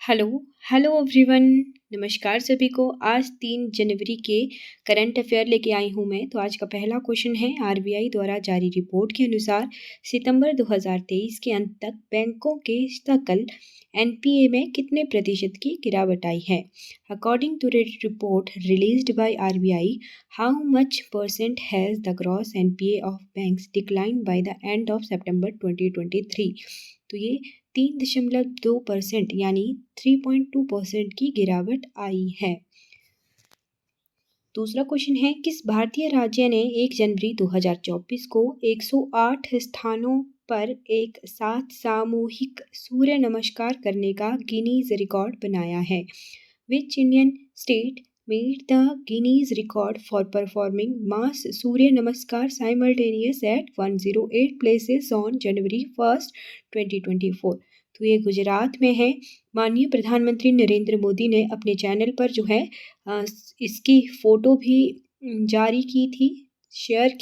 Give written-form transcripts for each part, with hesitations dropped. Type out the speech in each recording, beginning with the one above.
Hello hello everyone. नमस्कार सभी को। आज 3 जनवरी के करंट अफेयर लेके आई हूँ मैं। तो आज का पहला क्वेश्चन है, आरबीआई द्वारा जारी रिपोर्ट के अनुसार सितंबर 2023 के अंत तक बैंकों के सकल एनपीए में कितने प्रतिशत की गिरावट आई है। According to report released by RBI, how much percent has the gross NPA of banks decline by the end of September 2023। तो ये 3.2% यानी 3.2% की गिरावट आई है। दूसरा क्वेश्चन है, किस भारतीय राज्य ने 1 जनवरी 2024 को 108 स्थानों पर एक साथ सामूहिक सूर्य नमस्कार करने का गिनीज रिकॉर्ड बनाया है। Which Indian state made the Guinness record for performing mass सूर्य नमस्कार simultaneous at 108 places on January 1st, 2024। तो ये गुजरात में है। माननीय प्रधानमंत्री नरेंद्र मोदी ने अपने चैनल पर जो है इसकी फ़ोटो भी जारी की थी, शेयर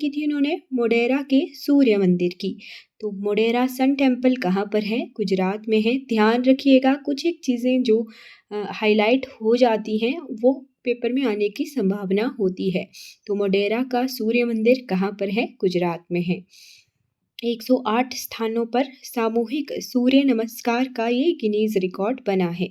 की थी उन्होंने मोढेरा के सूर्य मंदिर की। तो मोढेरा सन टेम्पल कहाँ पर है? गुजरात में है। ध्यान रखिएगा, कुछ एक चीज़ें जो हाईलाइट हो जाती हैं वो पेपर में आने की संभावना होती है। तो मोढेरा का सूर्य मंदिर कहाँ पर है? गुजरात में है। 108 स्थानों पर सामूहिक सूर्य नमस्कार का ये गिनीज रिकॉर्ड बना है।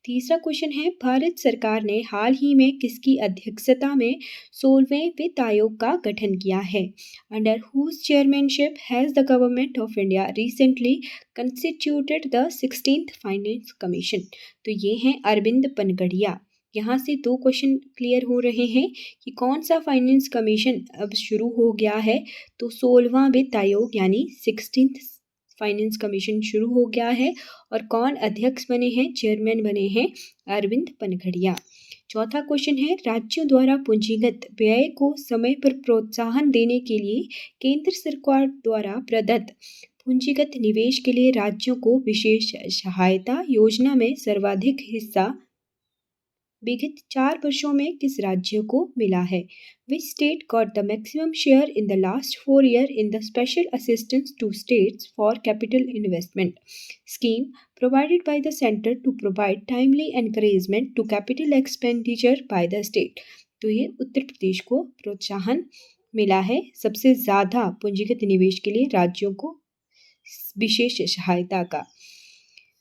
तीसरा क्वेश्चन है, भारत सरकार ने हाल ही में किसकी अध्यक्षता में 16वें वित्त आयोग का गठन किया है? Under whose chairmanship has the government of India recently constituted the 16th finance commission. तो ये हैं अरविंद पनगड़िया। यहाँ से 2 क्वेश्चन क्लियर हो रहे हैं कि कौन सा फाइनेंस कमीशन अब शुरू हो गया है। तो 16वां वित्त आयोग यानी 16th फाइनेंस कमीशन शुरू हो गया है। और कौन अध्यक्ष बने हैं, चेयरमैन बने हैं अरविंद पनगड़िया। चौथा क्वेश्चन है, राज्यों द्वारा पूंजीगत व्यय को समय पर प्रोत्साहन देने के लिए केंद्र सरकार द्वारा प्रदत्त पूंजीगत निवेश के लिए राज्यों को विशेष सहायता योजना में सर्वाधिक हिस्सा विगत 4 वर्षों में किस राज्य को मिला है? Which state got the maximum share in the last 4 years in the Special Assistance to States for Capital Investment scheme provided by the center to provide timely encouragement to capital expenditure by the state? तो ये उत्तर प्रदेश को प्रोत्साहन मिला है सबसे ज़्यादा पूंजीगत निवेश के लिए राज्यों को विशेष सहायता का।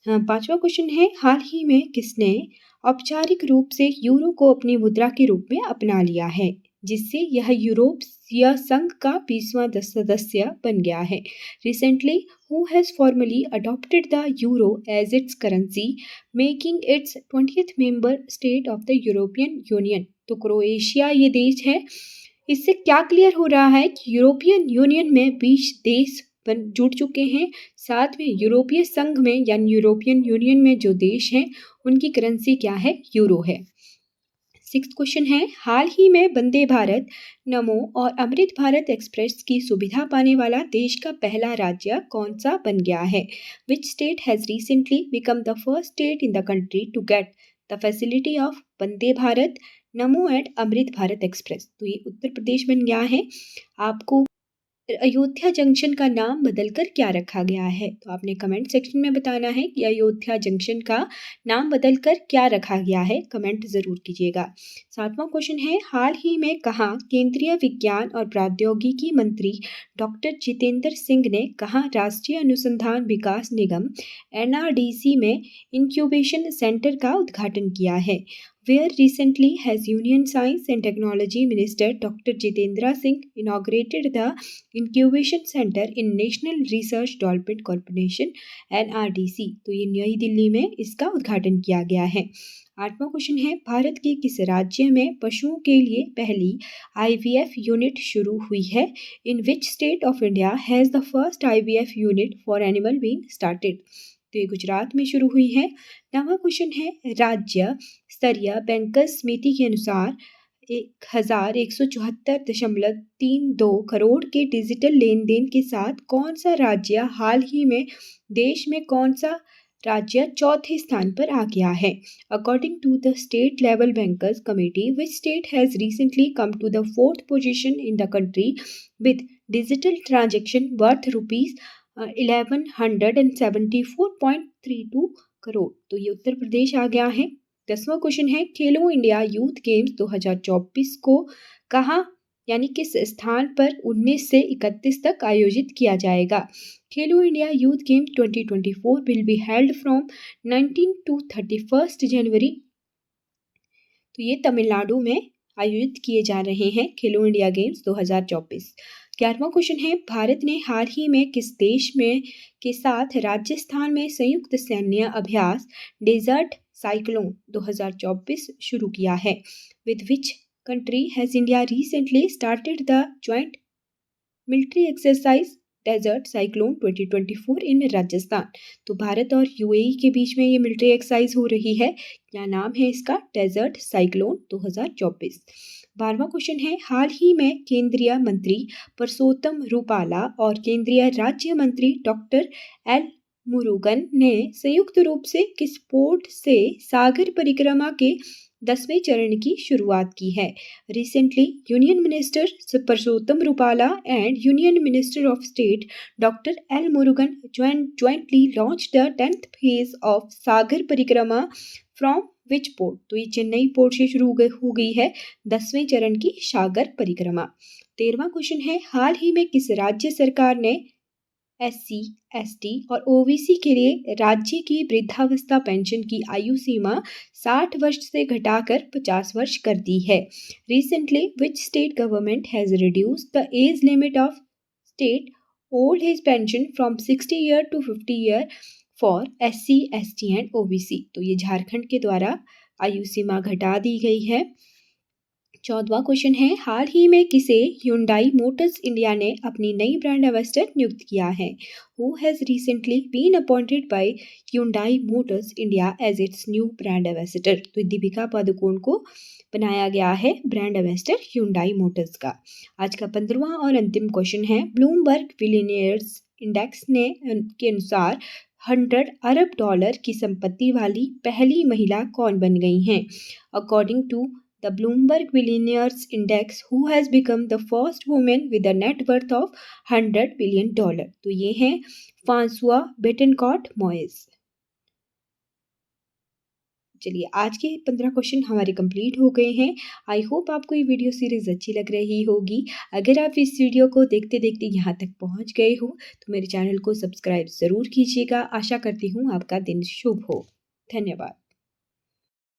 पांचवा क्वेश्चन है, हाल ही में किसने औपचारिक रूप से यूरो को अपनी मुद्रा के रूप में अपना लिया है, जिससे यह यूरोपीय संघ का 20वां सदस्य बन गया है? Recently who has formally adopted the euro as its currency making its 20th member state of the European Union. तो क्रोएशिया ये देश है। इससे क्या क्लियर हो रहा है कि यूरोपियन यूनियन में 20 देश जुड़ चुके हैं। साथ में यूरोपीय संघ में यानी यूरोपियन यूनियन में जो देश हैं उनकी करेंसी क्या है? यूरो है। 6th क्वेश्चन है, हाल ही में वंदे भारत, नमो और अमृत भारत एक्सप्रेस की सुविधा पाने वाला देश का पहला राज्य कौन सा बन गया है? Which state has recently become the first state in the country to get the facility of Vande Bharat, Namo and Amrit Bharat express? तो ये उत्तर प्रदेश बन गया है। आपको अयोध्या जंक्शन का नाम बदलकर क्या रखा गया है? तो आपने कमेंट सेक्शन में बताना है कि अयोध्या जंक्शन का नाम बदलकर क्या रखा गया है, कमेंट ज़रूर कीजिएगा। 7वां क्वेश्चन है, हाल ही में कहाँ केंद्रीय विज्ञान और प्रौद्योगिकी मंत्री डॉक्टर जितेंद्र सिंह ने कहाँ राष्ट्रीय अनुसंधान विकास निगम एनआरडीसी में इंक्यूबेशन सेंटर का उद्घाटन किया है? Where recently has Union Science and Technology Minister Dr. Jitendra Singh inaugurated the Incubation Center in National Research Development Corporation NRDC। तो ये नई दिल्ली में इसका उद्घाटन किया गया है। 8वां क्वेश्चन है, भारत के किस राज्य में पशुओं के लिए पहली IVF यूनिट शुरू हुई है? In which state of India has the first IVF unit for animal been started? तो ये गुजरात में शुरू हुई है। 9वां क्वेश्चन है, राज्य स्तरीय बैंकर्स समिति के अनुसार 1174.32 करोड़ के डिजिटल लेन देन के साथ कौन सा राज्य हाल ही में देश में कौन सा राज्य चौथे स्थान पर आ गया है? According to the state level bankers committee, which state has recently come to the 4th position in the country with digital transaction worth ₹1174.32 crore. तो ये उत्तर प्रदेश आ गया है। 10वां क्वेश्चन है, खेलो इंडिया यूथ गेम्स 2024 को कहाँ यानी किस स्थान पर 19 से 31 तक आयोजित किया जाएगा? Khelo India youth games 2024 will be held from 19 to 31 January. तो ये तमिलनाडु में आयोजित किए जा रहे हैं खेलो इंडिया गेम्स 2024। 11वां क्वेश्चन है, भारत ने हाल ही में किस देश में के साथ राजस्थान में संयुक्त सैन्य अभ्यास डेजर्ट साइक्लोन 2024 शुरू किया है? With which country has India recently started the joint military exercise desert cyclone 2024 in Rajasthan? तो भारत और यूएई के बीच में ये मिलिट्री एक्सरसाइज हो रही है। क्या नाम है इसका? Desert cyclone 2024। 12वां क्वेश्चन है, हाल ही में केंद्रीय मंत्री परसोत्तम रूपाला और केंद्रीय राज्य मंत्री डॉक्टर एल मुरुगन ने संयुक्त रूप से किस पोर्ट से सागर परिक्रमा के 10वें चरण की शुरुआत की है? Recently, Union Minister Purushottam Rupala and Union Minister of State Dr. L. Murugan jointly launched the 10th phase of Sagar Parikrama from which port? तो ये चेन्नई पोर्ट से शुरू हो गई है 10वें चरण की सागर परिक्रमा। 13वां क्वेश्चन है, हाल ही में किस राज्य सरकार ने SC, ST और OBC के लिए राज्य की वृद्धावस्था पेंशन की आयु सीमा 60 वर्ष से घटाकर 50 वर्ष कर दी है? Recently, which state government has reduced the age limit of state old age pension from 60 year to 50 year for SC, ST and OBC? तो ये झारखंड के द्वारा आयु सीमा घटा दी गई है। 14वां क्वेश्चन है, हाल ही में किसे Hyundai Motors इंडिया ने अपनी नई ब्रांड एम्बेसडर नियुक्त किया है? Who has recently been appointed by Hyundai Motors India as its new brand ambassador? तो दीपिका पादुकोण को बनाया गया है ब्रांड एम्बेसडर Hyundai Motors का। आज का 15वां और अंतिम क्वेश्चन है, ब्लूमबर्ग बिलियनियर्स इंडेक्स ने के अनुसार 100 अरब डॉलर की संपत्ति वाली पहली महिला कौन बन गई हैं? According to the Bloomberg Billionaires Index, who has become the first woman with a net worth of $100 billion? तो ये हैं फ्रांसुआ बेटनकॉट मोइस। चलिए, आज के 15 क्वेश्चन हमारे कंप्लीट हो गए हैं। आई होप आपको ये वीडियो सीरीज अच्छी लग रही होगी। अगर आप इस वीडियो को देखते देखते यहाँ तक पहुँच गए हो तो मेरे चैनल को सब्सक्राइब ज़रूर कीजिएगा। आशा करती हूँ आपका दिन शुभ हो। धन्यवाद।